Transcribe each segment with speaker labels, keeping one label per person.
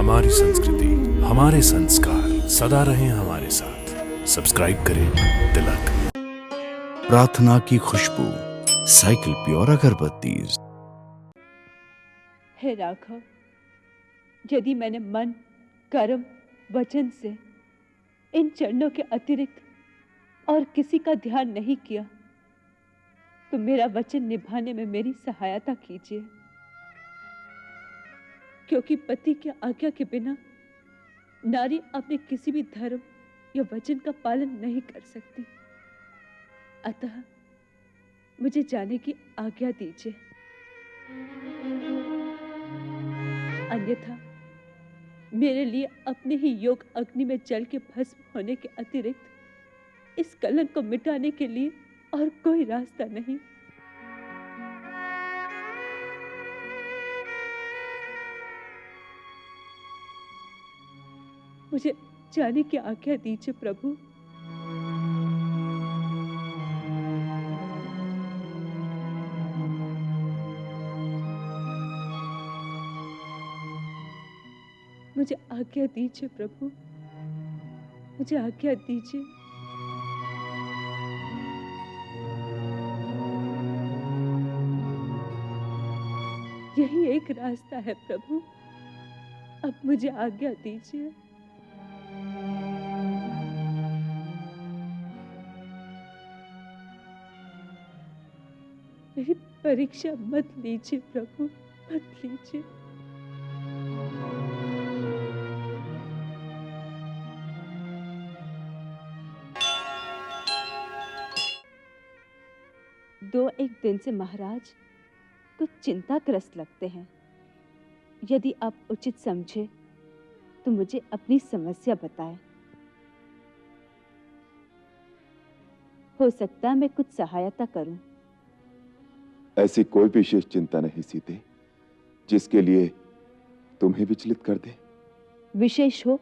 Speaker 1: हमारी संस्कृति, हमारे संस्कार सदा रहें हमारे साथ। सब्सक्राइब करें तिलक।
Speaker 2: प्रार्थना की खुशबू, साइकिल प्योर अगरबत्ती।
Speaker 3: हे राघव, यदि मैंने मन, कर्म, वचन से इन चरणों के अतिरिक्त और किसी का ध्यान नहीं किया, तो मेरा वचन निभाने में मेरी सहायता कीजिए, क्योंकि पति की आज्ञा के बिना नारी अपने किसी भी धर्म या वचन का पालन नहीं कर सकती। अतः मुझे जाने की आज्ञा दीजिए, अन्यथा मेरे लिए अपने ही योग अग्नि में जल के भस्म होने के अतिरिक्त इस कलंक को मिटाने के लिए और कोई रास्ता नहीं। मुझे जाने की आज्ञा दीजिए प्रभु। मुझे आज्ञा दीजिए प्रभु, मुझे आज्ञा दीजिए। यही एक रास्ता है प्रभु, अब मुझे आज्ञा दीजिए। मेरी परीक्षा मत लीजिए प्रभु, मत लीजिए। दो एक दिन से महाराज कुछ चिंताग्रस्त लगते हैं। यदि आप उचित समझे तो मुझे अपनी समस्या बताएं। हो सकता है मैं कुछ सहायता करूं।
Speaker 4: ऐसी कोई विशेष चिंता नहीं सीते जिसके लिए तुम्हें विचलित कर दे।
Speaker 3: विशेष हो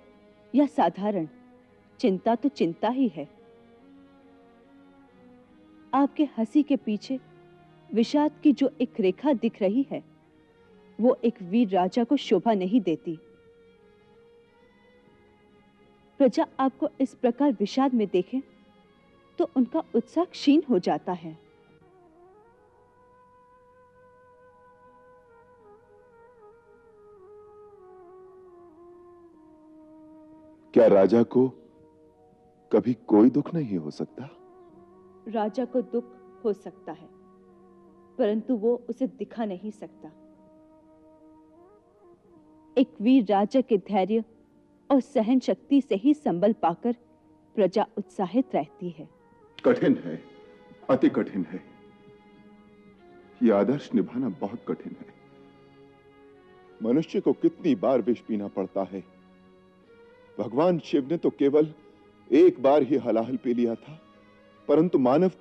Speaker 3: या साधारण, चिंता तो चिंता ही है। आपके हंसी के पीछे विषाद की जो एक रेखा दिख रही है, वो एक वीर राजा को शोभा नहीं देती। प्रजा आपको इस प्रकार विषाद में देखे तो उनका उत्साह क्षीण हो जाता है।
Speaker 4: क्या राजा को कभी कोई दुख नहीं हो सकता?
Speaker 3: राजा को दुख हो सकता है, परंतु वो उसे दिखा नहीं सकता। एक वीर राजा के धैर्य और सहन शक्ति से ही संबल पाकर प्रजा उत्साहित रहती है।
Speaker 4: कठिन है, अति कठिन है। यह आदर्श निभाना बहुत कठिन है। मनुष्य को कितनी बार विष पीना पड़ता है। भगवान शिव ने तो केवल एक बार ही हलाहल पी लिया था, परंतु मानव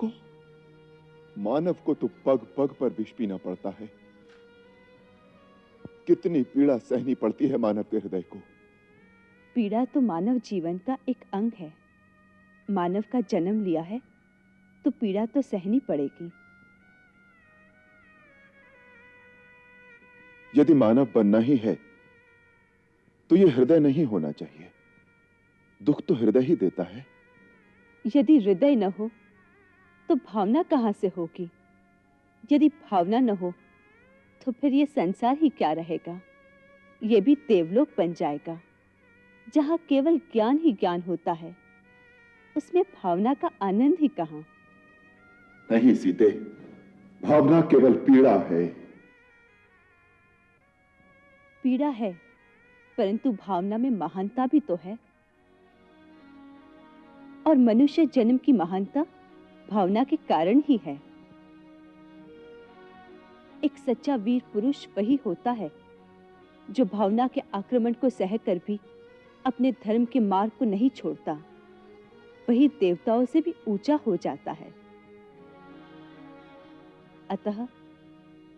Speaker 4: को तो पग पग पर विष पीना पड़ता है। कितनी पीड़ा सहनी पड़ती है मानव के हृदय को।
Speaker 3: पीड़ा तो मानव जीवन का एक अंग है। मानव का जन्म लिया है तो पीड़ा तो सहनी पड़ेगी।
Speaker 4: यदि मानव बनना ही है तो यह हृदय नहीं होना चाहिए। दुख तो हृदय ही देता है।
Speaker 3: यदि हृदय न हो तो भावना कहां से होगी? यदि भावना न हो तो फिर ये संसार ही क्या रहेगा? ये भी देवलोक बन जाएगा, जहां केवल ज्ञान ही ज्ञान होता है। उसमें भावना का आनंद ही कहां?
Speaker 4: नहीं सीते, भावना केवल पीड़ा है।
Speaker 3: पीड़ा है, परंतु भावना में महानता भी तो है। और मनुष्य जन्म की महानता भावना के कारण ही है। एक सच्चा वीर पुरुष वही होता है जो भावना के आक्रमण को सहकर भी अपने धर्म के मार्ग को नहीं छोड़ता। वही देवताओं से भी ऊंचा हो जाता है। अतः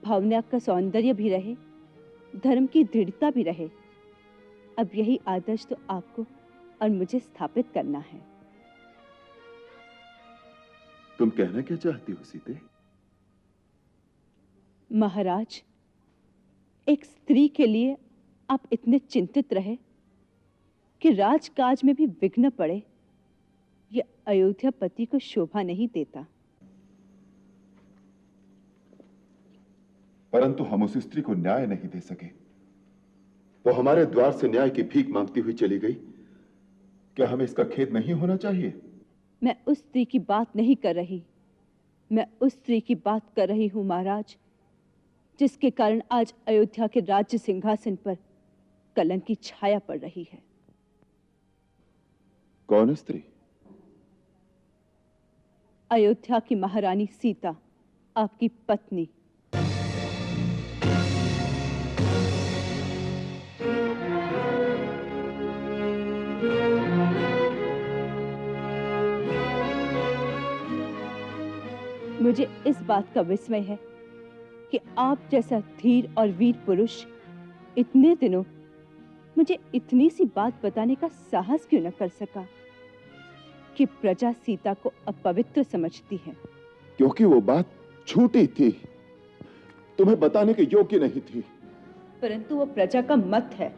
Speaker 3: भावना का सौंदर्य भी रहे, धर्म की दृढ़ता भी रहे। अब यही आदर्श तो आपको और मुझे स्थापित करना है।
Speaker 4: तुम कहना क्या चाहती हो सीते?
Speaker 3: महाराज, एक स्त्री के लिए आप इतने चिंतित रहे कि राजकाज में भी विघ्न पड़े, यह अयोध्यापति को शोभा नहीं देता।
Speaker 4: परंतु हम उस स्त्री को न्याय नहीं दे सके। वो हमारे द्वार से न्याय की भीख मांगती हुई चली गई। क्या हमें इसका खेद नहीं होना चाहिए?
Speaker 3: मैं उस स्त्री की बात नहीं कर रही, मैं उस स्त्री की बात कर रही हूं महाराज, जिसके कारण आज अयोध्या के राज्य सिंहासन पर कलंक की छाया पड़ रही है।
Speaker 4: कौन स्त्री?
Speaker 3: अयोध्या की महारानी सीता, आपकी पत्नी। मुझे इस बात का विस्मय है कि आप जैसा धीर और वीर पुरुष इतने दिनों मुझे इतनी सी बात बताने का साहस क्यों न कर सका कि प्रजा सीता को अपवित्र समझती है।
Speaker 4: क्योंकि वो बात झूठी थी, तुम्हें बताने के योग्य नहीं थी।
Speaker 3: परंतु वो प्रजा का मत है।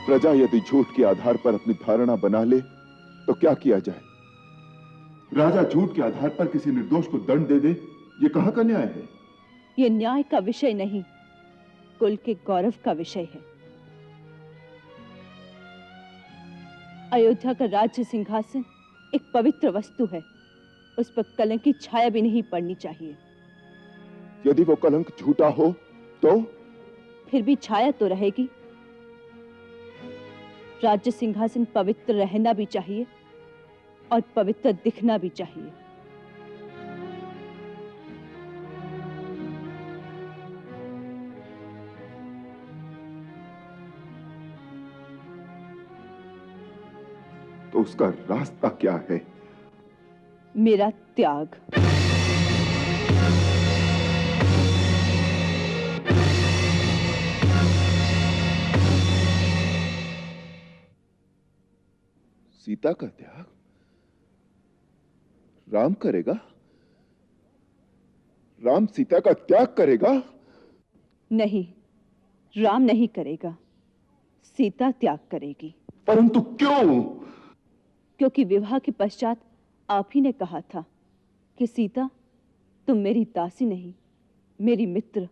Speaker 4: प्रजा यदि झूठ के आधार पर अपनी धारणा बना ले तो क्या किया जाए? राजा झूठ के आधार पर किसी निर्दोष को दंड दे दे, ये कहां का न्याय है?
Speaker 3: ये न्याय का विषय नहीं, कुल के गौरव का विषय है। अयोध्या का राज्य सिंहासन एक पवित्र वस्तु है, उस पर कलंक की छाया भी नहीं पड़नी चाहिए।
Speaker 4: यदि वो कलंक झूठा हो तो?
Speaker 3: फिर भी छाया तो रहेगी। राज्य सिंहासन पवित्र रहना भी चाहिए और पवित्र दिखना भी चाहिए।
Speaker 4: तो उसका रास्ता क्या है?
Speaker 3: मेरा त्याग।
Speaker 4: सीता का त्याग राम करेगा? राम सीता का त्याग करेगा?
Speaker 3: नहीं, राम नहीं करेगा, सीता त्याग करेगी।
Speaker 4: परंतु क्यों?
Speaker 3: क्योंकि विवाह के पश्चात आप ही ने कहा था कि सीता, तुम मेरी दासी नहीं, मेरी मित्र,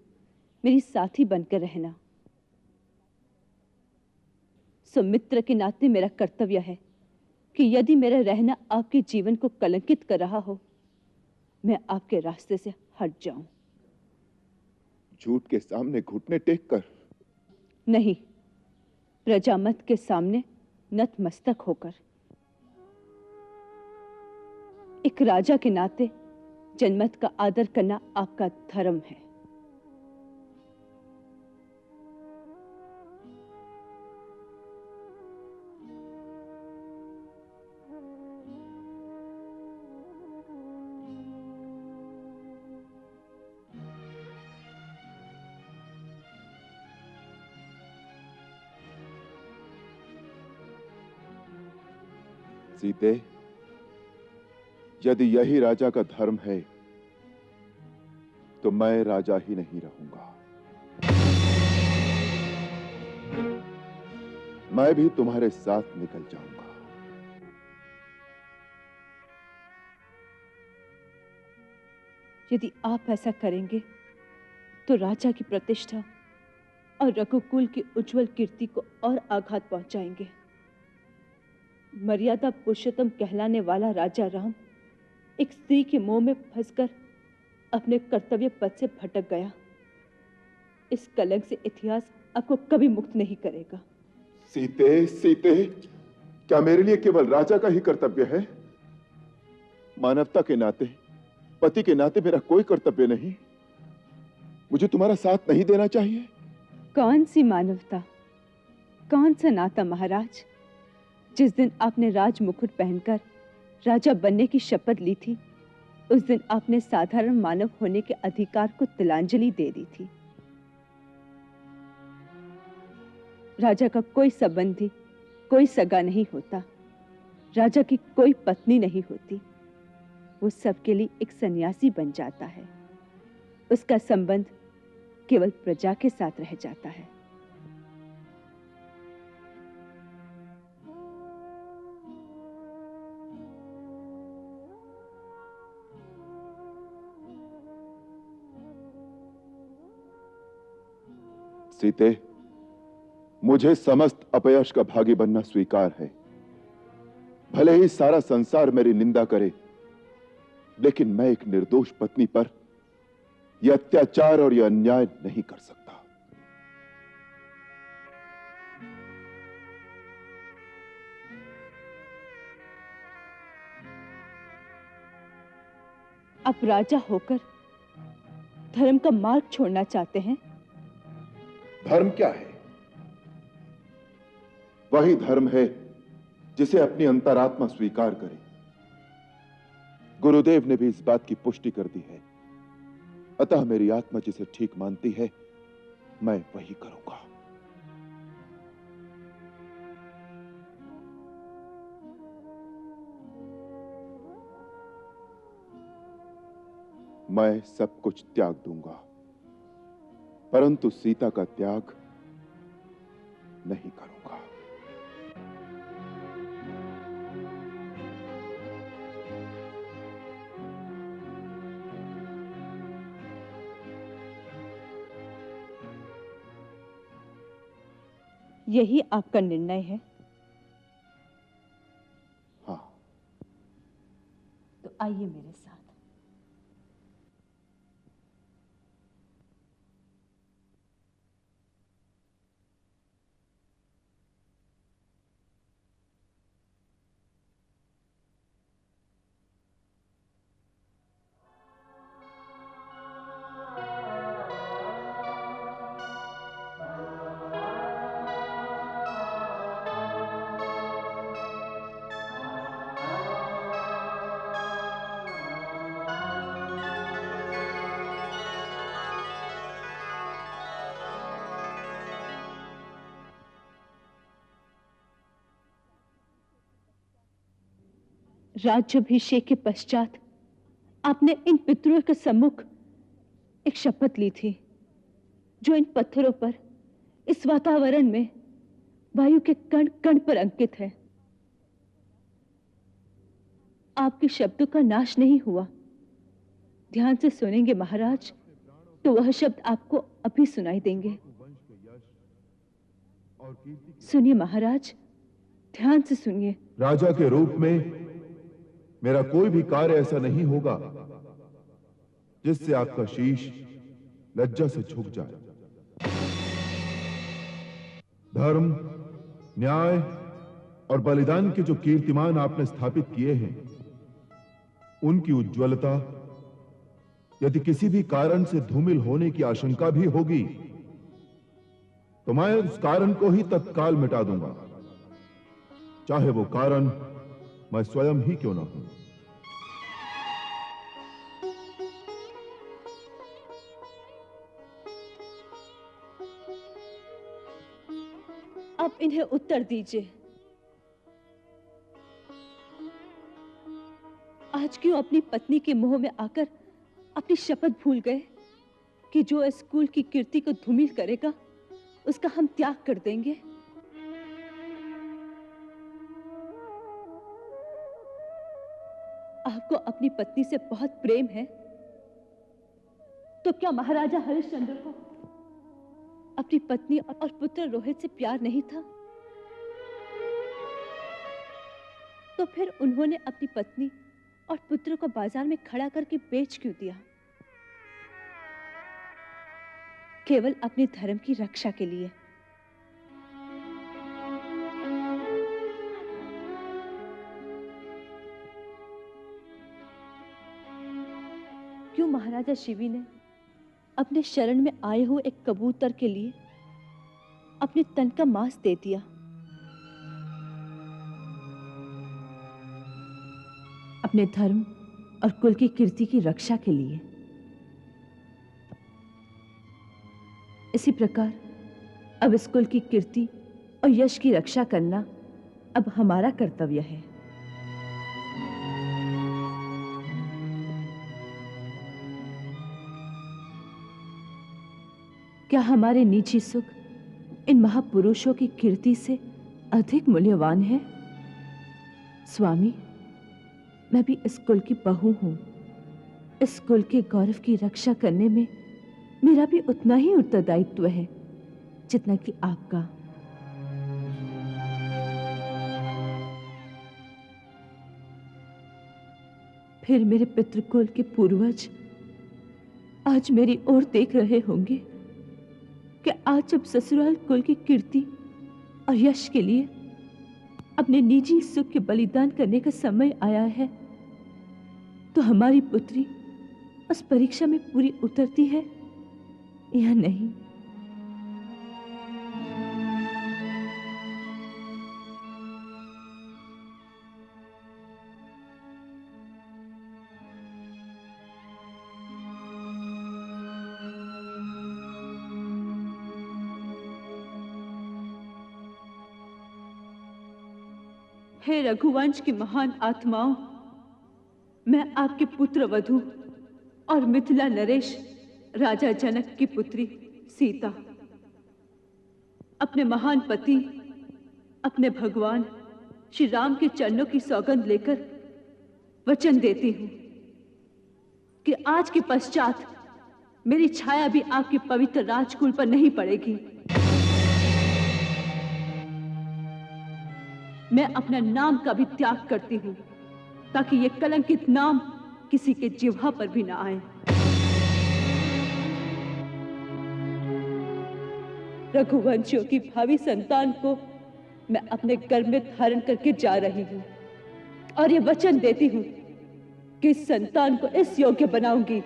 Speaker 3: मेरी साथी बनकर रहना। सो मित्र के नाते मेरा कर्तव्य है कि यदि मेरा रहना आपके जीवन को कलंकित कर रहा हो, मैं आपके रास्ते से हट जाऊं।
Speaker 4: झूठ के सामने घुटने टेक कर?
Speaker 3: नहीं, प्रजामत के सामने नतमस्तक होकर। एक राजा के नाते जनमत का आदर करना आपका धर्म है।
Speaker 4: सीते, यदि यही राजा का धर्म है तो मैं राजा ही नहीं रहूंगा। मैं भी तुम्हारे साथ निकल जाऊंगा।
Speaker 3: यदि आप ऐसा करेंगे तो राजा की प्रतिष्ठा और रघुकुल की उज्जवल कीर्ति को और आघात पहुंचाएंगे। मर्यादा पुरुषोत्तम कहलाने वाला राजा राम एक स्त्री के मोह में फंसकर अपने कर्तव्य पथ से भटक गया। इस कलंक से इतिहास आपको कभी मुक्त नहीं करेगा।
Speaker 4: सीते, सीते, क्या मेरे लिए केवल राजा का ही कर्तव्य है? मानवता के नाते, पति के नाते मेरा कोई कर्तव्य नहीं? मुझे तुम्हारा साथ नहीं देना चाहिए?
Speaker 3: कौन सी मानवता, कौन सा नाता महाराज? जिस दिन आपने राज मुकुट पहनकर राजा बनने की शपथ ली थी, उस दिन आपने साधारण मानव होने के अधिकार को तिलांजलि दे दी थी। राजा का कोई संबंधी, कोई सगा नहीं होता, राजा की कोई पत्नी नहीं होती। वो सबके लिए एक सन्यासी बन जाता है, उसका संबंध केवल प्रजा के साथ रह जाता है।
Speaker 4: सीते, मुझे समस्त अपयश का भागी बनना स्वीकार है। भले ही सारा संसार मेरी निंदा करे, लेकिन मैं एक निर्दोष पत्नी पर यह अत्याचार और यह अन्याय नहीं कर सकता।
Speaker 3: आप राजा होकर धर्म का मार्ग छोड़ना चाहते हैं?
Speaker 4: धर्म क्या है? वही धर्म है जिसे अपनी अंतरात्मा स्वीकार करे। गुरुदेव ने भी इस बात की पुष्टि कर दी है। अतः मेरी आत्मा जिसे ठीक मानती है, मैं वही करूंगा। मैं सब कुछ त्याग दूंगा, परंतु सीता का त्याग नहीं करूंगा।
Speaker 3: यही आपका निर्णय है?
Speaker 4: हाँ।
Speaker 3: तो आइए मेरे साथ। राज्याभिषेक के पश्चात आपने इन पितरों के सम्मुख एक शपथ ली थी, जो इन पत्थरों पर, इस वातावरण में वायु के कण कण पर अंकित है। आपके शब्दों का नाश नहीं हुआ। ध्यान से सुनेंगे महाराज, तो वह शब्द आपको अभी सुनाई देंगे। सुनिए महाराज, ध्यान से सुनिए।
Speaker 5: राजा के रूप में मेरा कोई भी कार्य ऐसा नहीं होगा जिससे आपका शीश लज्जा से झुक जाए। धर्म, न्याय और बलिदान के जो कीर्तिमान आपने स्थापित किए हैं, उनकी उज्ज्वलता यदि किसी भी कारण से धूमिल होने की आशंका भी होगी, तो मैं उस कारण को ही तत्काल मिटा दूंगा, चाहे वो कारण मैं स्वयं ही क्यों ना हूं।
Speaker 3: आप इन्हें उत्तर दीजिए। आज क्यों अपनी पत्नी के मोह में आकर अपनी शपथ भूल गए कि जो स्कूल की कीर्ति को धूमिल करेगा, उसका हम त्याग कर देंगे? आपको अपनी पत्नी से बहुत प्रेम है, तो क्या महाराजा हरिश्चंद्र को अपनी पत्नी और पुत्र रोहित से प्यार नहीं था? तो फिर उन्होंने अपनी पत्नी और पुत्र को बाजार में खड़ा करके बेच क्यों दिया? केवल अपने धर्म की रक्षा के लिए। क्यों महाराजा शिवी ने अपने शरण में आए हुए एक कबूतर के लिए अपने तन का मांस दे दिया? अपने धर्म और कुल की कीर्ति की रक्षा के लिए। इसी प्रकार अब इस कुल की कीर्ति और यश की रक्षा करना अब हमारा कर्तव्य है। क्या हमारे निजी सुख इन महापुरुषों की कीर्ति से अधिक मूल्यवान है? स्वामी, मैं भी इस कुल की बहू हूं। इस कुल के गौरव की रक्षा करने में मेरा भी उतना ही उत्तरदायित्व है जितना कि आपका। फिर मेरे पितृकुल के पूर्वज आज मेरी ओर देख रहे होंगे कि आज जब ससुराल कुल की कीर्ति और यश के लिए अपने निजी सुख के बलिदान करने का समय आया है, तो हमारी पुत्री उस परीक्षा में पूरी उतरती है या नहीं। हे रघुवंश की महान आत्माओं, मैं आपके पुत्र वधु और मिथिला नरेश राजा जनक की पुत्री सीता अपने महान पति, अपने भगवान श्री राम के चरणों की सौगंध लेकर वचन देती हूं कि आज के पश्चात मेरी छाया भी आपके पवित्र राजकुल पर नहीं पड़ेगी। मैं अपना नाम का भी त्याग करती हूं ताकि ये कलंकित नाम किसी के जिह्वा पर भी ना आए। रघुवंशियों की भावी संतान को मैं अपने गर्भ में धारण करके जा रही हूं और ये वचन देती हूं कि इस संतान को इस योग्य बनाऊंगी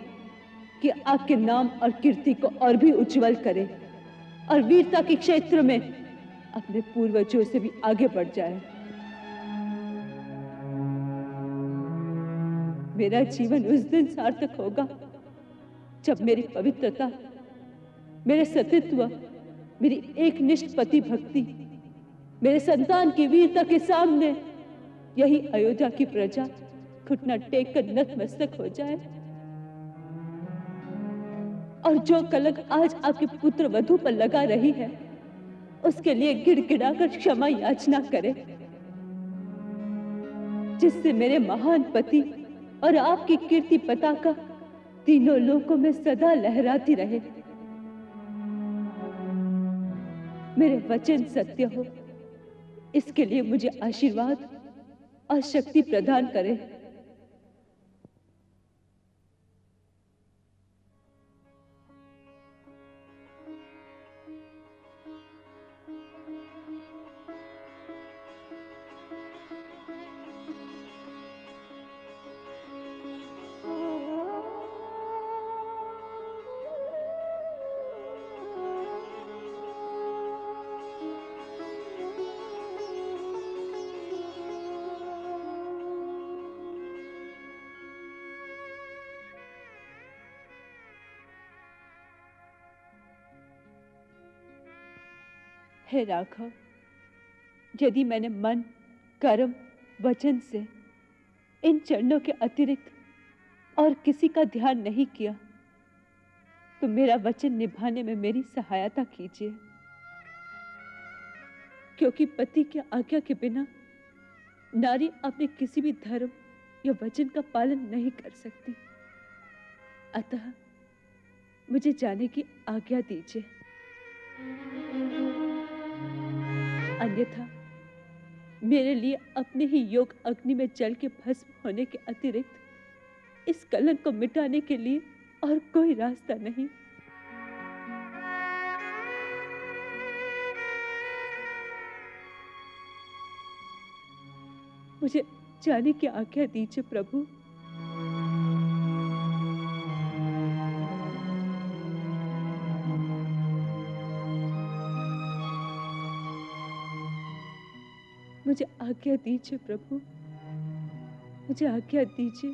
Speaker 3: कि आपके नाम और कीर्ति को और भी उज्जवल करे और वीरता के क्षेत्र में अपने पूर्वजों से भी आगे बढ़ जाए। मेरा जीवन उस दिन सार्थक होगा जब मेरी पवित्रता, मेरे सतीत्व, मेरी एकनिष्ठ पति भक्ति, मेरे संतान की वीरता के सामने यही अयोध्या की प्रजा घुटना टेक कर नतमस्तक हो जाए और जो कलंक आज आपके पुत्र वधु पर लगा रही है उसके लिए गिड़गिड़ाकर क्षमा याचना करे, जिससे मेरे महान पति और आपकी कीर्ति पताका तीनों लोकों में सदा लहराती रहे। मेरे वचन सत्य हो, इसके लिए मुझे आशीर्वाद और शक्ति प्रदान करें। हे राघव, यदि मैंने मन, कर्म, वचन से इन चरणों के अतिरिक्त और किसी का ध्यान नहीं किया तो मेरा वचन निभाने में मेरी सहायता कीजिए, क्योंकि पति की आज्ञा के बिना नारी अपने किसी भी धर्म या वचन का पालन नहीं कर सकती। अतः मुझे जाने की आज्ञा दीजिए, अन्यथा मेरे लिए अपने ही योग अग्नि में जल के भस्म होने के अतिरिक्त इस कलंक को मिटाने के लिए और कोई रास्ता नहीं। मुझे जाने की आज्ञा दीजिए प्रभु। मुझे आज्ञा दीजिए प्रभु, मुझे आज्ञा दीजिए।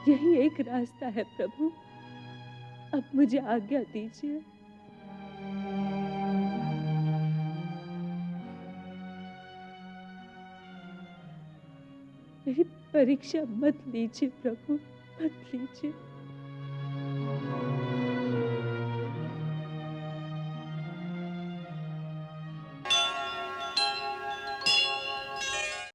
Speaker 3: यही एक रास्ता है प्रभु, अब मुझे आज्ञा दीजिए।
Speaker 6: मेरी परीक्षा मत लीजिए प्रभु, मत लीजिए।